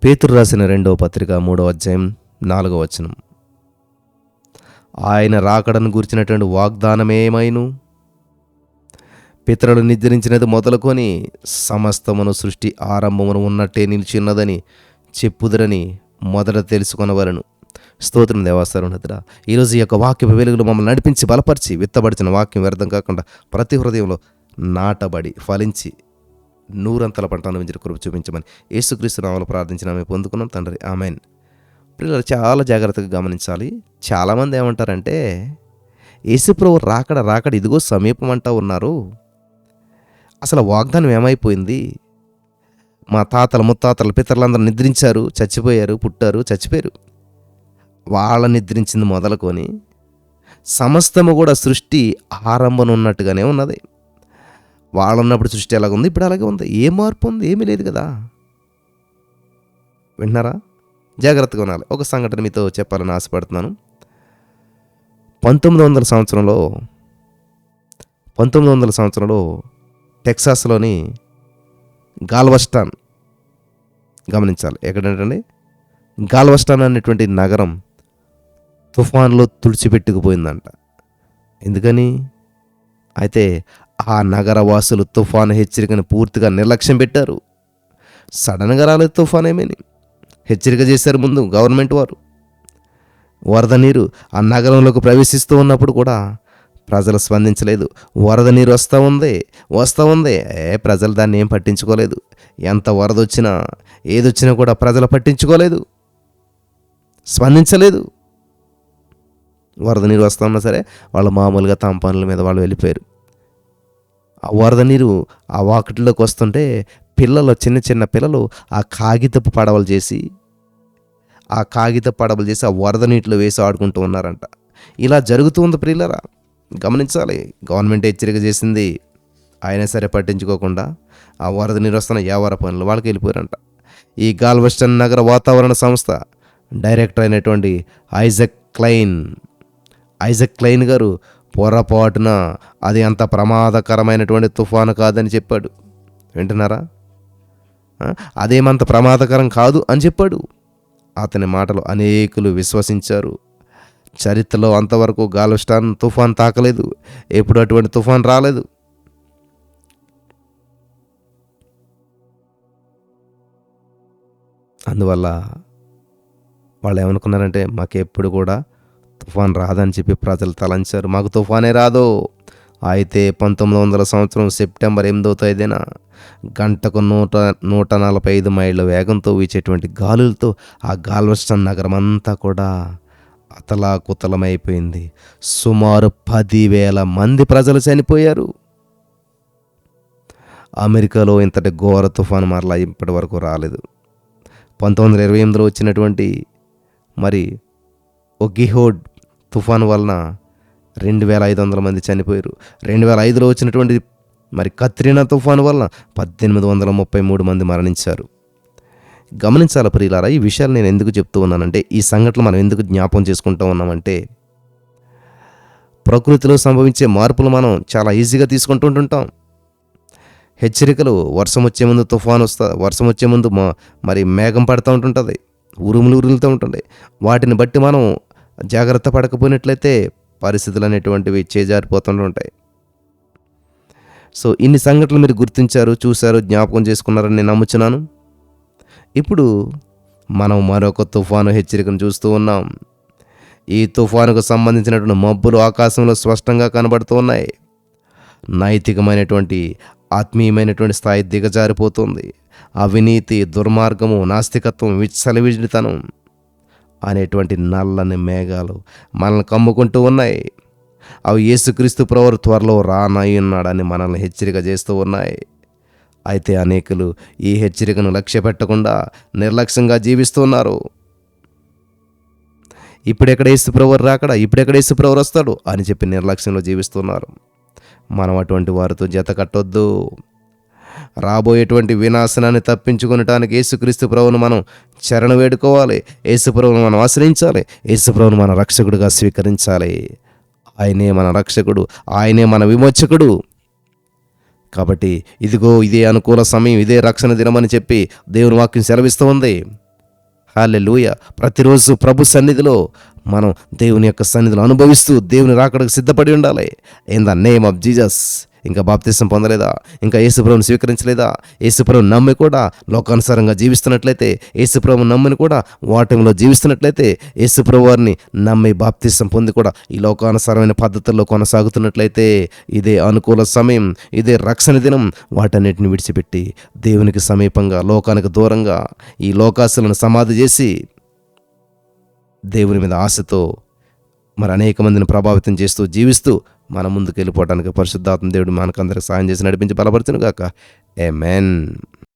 పేతురు రాసిన 2వ పత్రిక 3వ అధ్యాయం 4వ వచనం. ఆయన రాకడను గురించినటువంటి వాగ్దానమేమైను పితరులు నిద్రించినది మొదలుకొని సమస్తమును సృష్టి ఆరంభమును ఉన్నట్టే నిలిచిన్నదని చెప్పుదురని మొదట తెలుసుకొనవలను. స్తోత్రం దేవాస్తరుణతరా. ఈరోజు ఈ యొక్క వాక్య వెలుగులు మమ్మల్ని నడిపించి బలపరిచి విత్తబడిచిన వాక్యం వ్యర్థం కాకుండా ప్రతి హృదయంలో నాటబడి ఫలించి నూరంతల పంట అనుభవించిన కృప చూపించమని యేసుక్రీస్తు నామములో ప్రార్థించిన ఆమె పొందుకున్నాం తండ్రి, ఆమెన్. పిల్లలు చాలా జాగ్రత్తగా గమనించాలి. చాలామంది ఏమంటారంటే యేసుప్రభు రాకడ ఇదిగో సమీపం అంటా ఉన్నారు, అసలు వాగ్దానం ఏమైపోయింది? మా తాతలు ముత్తాతలు పితరులందరూ నిద్రించారు, చచ్చిపోయారు, పుట్టారు, చచ్చిపోయారు. వాళ్ళ నిద్రించింది మొదలుకొని సమస్తము కూడా సృష్టి ఆరంభం ఉన్నట్టుగానే ఉన్నది. వాళ్ళన్నప్పుడు సృష్టి ఎలాగుంది, ఇప్పుడు అలాగే ఉంది. ఏ మార్పు ఉంది? ఏమీ లేదు కదా. వింటున్నారా? జాగ్రత్తగా ఉండాలి. ఒక సంఘటన మీతో చెప్పాలని ఆశపడుతున్నాను. 1900 సంవత్సరంలో టెక్సాస్లోని గాల్వెస్టన్, గమనించాలి ఎక్కడంటే గాల్వెస్టన్ అనేటువంటి నగరం తుఫాన్లో తుడిచిపెట్టుకుపోయిందంట. ఎందుకని? అయితే ఆ నగరవాసులు తుఫాను హెచ్చరికను పూర్తిగా నిర్లక్ష్యం పెట్టారు. సడన్గా రాలేదు తుఫాన్, ఏమని హెచ్చరిక చేశారు ముందు గవర్నమెంట్ వారు. వరద నీరు ఆ నగరంలోకి ప్రవేశిస్తూ ఉన్నప్పుడు కూడా ప్రజలు స్పందించలేదు. వరద నీరు వస్తూ ఉంది. ప్రజలు దాన్ని ఏం పట్టించుకోలేదు. ఎంత వరద వచ్చినా ఏదొచ్చినా కూడా ప్రజలు పట్టించుకోలేదు, స్పందించలేదు. వరద నీరు వస్తూ ఉన్నా సరే వాళ్ళు మామూలుగా తమ పనుల మీద వాళ్ళు వెళ్ళిపోయారు. ఆ వరద నీరు ఆ వాకిటిలోకి వస్తుంటే చిన్న చిన్న పిల్లలు ఆ కాగితపు పడవలు చేసి ఆ వరద నీటిలో వేసి ఆడుకుంటూ ఉన్నారంట. ఇలా జరుగుతూ ఉంది ప్రియులరా, గమనించాలి. గవర్నమెంట్ హెచ్చరిక చేసింది, అయినా సరే పట్టించుకోకుండా ఆ వరద నీరు వస్తున్న ఎవరి పనులు వాళ్ళకి వెళ్ళిపోయారంట. ఈ గాల్వెస్టన్ నగర వాతావరణ సంస్థ డైరెక్టర్ అయినటువంటి ఐజక్ క్లైన్ గారు పొరపాటున అది అంత ప్రమాదకరమైనటువంటి తుఫాను కాదని చెప్పాడు. వింటున్నారా? అదేమంత ప్రమాదకరం కాదు అని చెప్పాడు. అతని మాటలు అనేకులు విశ్వసించారు. చరిత్రలో అంతవరకు గాల్వెస్టన్ తుఫాన్ తాకలేదు, ఎప్పుడు అటువంటి తుఫాన్ రాలేదు. అందువల్ల వాళ్ళు ఏమనుకున్నారంటే మాకెప్పుడు కూడా తుఫాన్ రాదని చెప్పి ప్రజలు తలంచారు. మాకు తుఫానే రాదు. అయితే 1900 సంవత్సరం సెప్టెంబర్ 8వ తేదీన గంటకు 145 మైళ్ళ వేగంతో వీచేటువంటి గాలులతో ఆ గాల్వెస్టన్ నగరం అంతా కూడా అతలాకుతలమైపోయింది. సుమారు 10,000 మంది ప్రజలు చనిపోయారు. అమెరికాలో ఇంతటి ఘోర తుఫాను మరలా ఇప్పటి వరకు రాలేదు. 1928లో వచ్చినటువంటి మరి ఒగిహోడ్ తుఫాను వలన 2,500 మంది చనిపోయారు. 2005లో వచ్చినటువంటి మరి కత్రినా తుఫాను వలన 1,833 మంది మరణించారు. గమనించాలి ప్రియులారా, ఈ విషయాలు నేను ఎందుకు చెప్తూ ఉన్నానంటే, ఈ సంఘటనలు మనం ఎందుకు జ్ఞాపకం చేసుకుంటూ ఉన్నామంటే, ప్రకృతిలో సంభవించే మార్పులు మనం చాలా ఈజీగా తీసుకుంటుంటాం. హెచ్చరికలు వర్షం వచ్చే ముందు మరి మేఘం పడుతూ ఉంటుంటుంది, ఉరుములుతూ ఉంటుంది. వాటిని బట్టి మనం జాగ్రత్త పడకపోయినట్లయితే పరిస్థితులు అనేటువంటివి చేజారిపోతుంటాయి. సో ఇన్ని సంఘటనలు మీరు గుర్తించారు, చూశారు, జ్ఞాపకం చేసుకున్నారని నేను నమ్ముచున్నాను. ఇప్పుడు మనం మరొక తుఫాను హెచ్చరికను చూస్తూ ఉన్నాం. ఈ తుఫానుకు సంబంధించినటువంటి మబ్బులు ఆకాశంలో స్పష్టంగా కనబడుతూ ఉన్నాయి. నైతికమైనటువంటి ఆత్మీయమైనటువంటి స్థాయి దిగజారిపోతుంది. అవినీతి, దుర్మార్గము, నాస్తికత్వం, విచ్చలవిడితనం అనేటువంటి నల్లని మేఘాలు మనల్ని కమ్ముకుంటూ ఉన్నాయి. అవి యేసుక్రీస్తు ప్రభువు త్వరలో రానయ్యున్నాడని మనల్ని హెచ్చరిక చేస్తూ ఉన్నాయి. అయితే అనేకులు ఈ హెచ్చరికను లక్ష్య పెట్టకుండా నిర్లక్ష్యంగా జీవిస్తున్నారు. ఇప్పుడెక్కడ యేసు ప్రభువు వస్తాడు అని చెప్పి నిర్లక్ష్యంలో జీవిస్తున్నారు. మనం అటువంటి వారితో జత కట్టొద్దు. రాబోయేటువంటి వినాశనాన్ని తప్పించుకొనటానికి యేసుక్రీస్తు ప్రభువును మనం శరణు వేడుకోవాలి. యేసు ప్రభువును మనం ఆశ్రయించాలి. యేసు ప్రభువును మన రక్షకుడిగా స్వీకరించాలి. ఆయనే మన రక్షకుడు, ఆయనే మన విమోచకుడు. కాబట్టి ఇదిగో ఇదే అనుకూల సమయం, ఇదే రక్షణ దినమని చెప్పి దేవుని వాక్యం సెలవిస్తూ ఉంది. హల్లెలూయా. ప్రతిరోజు ప్రభు సన్నిధిలో మనం దేవుని యొక్క సన్నిధిలో అనుభవిస్తూ దేవుని రాకడకు సిద్ధపడి ఉండాలి. In the name of Jesus. ఇంకా బాప్తిసం పొందలేదా, ఇంకా యేసుప్రభుని స్వీకరించలేదా, యేసుప్రభుని నమ్మి కూడా లోకానుసారంగా జీవిస్తున్నట్లయితే, యేసుప్రభుని నమ్మిని కూడా వాటిలో జీవిస్తున్నట్లయితే, యేసుప్రభు వారిని నమ్మి బాప్తిసం పొంది కూడా ఈ లోకానుసారమైన పద్ధతుల్లో కొనసాగుతున్నట్లయితే, ఇదే అనుకూల సమయం, ఇదే రక్షణ దినం. వాటన్నిటిని విడిచిపెట్టి దేవునికి సమీపంగా, లోకానికి దూరంగా ఈ లోకాసులను సమాధి చేసి దేవుని మీద ఆశతో మరి అనేక మందిని ప్రభావితం చేస్తూ జీవిస్తూ మన ముందుకు వెళ్ళిపోవడానికి పరిశుద్ధాత్మ దేవుడు మనకందరికి సాయం చేసి నడిపించి బలపరచును గాక. ఆమేన్.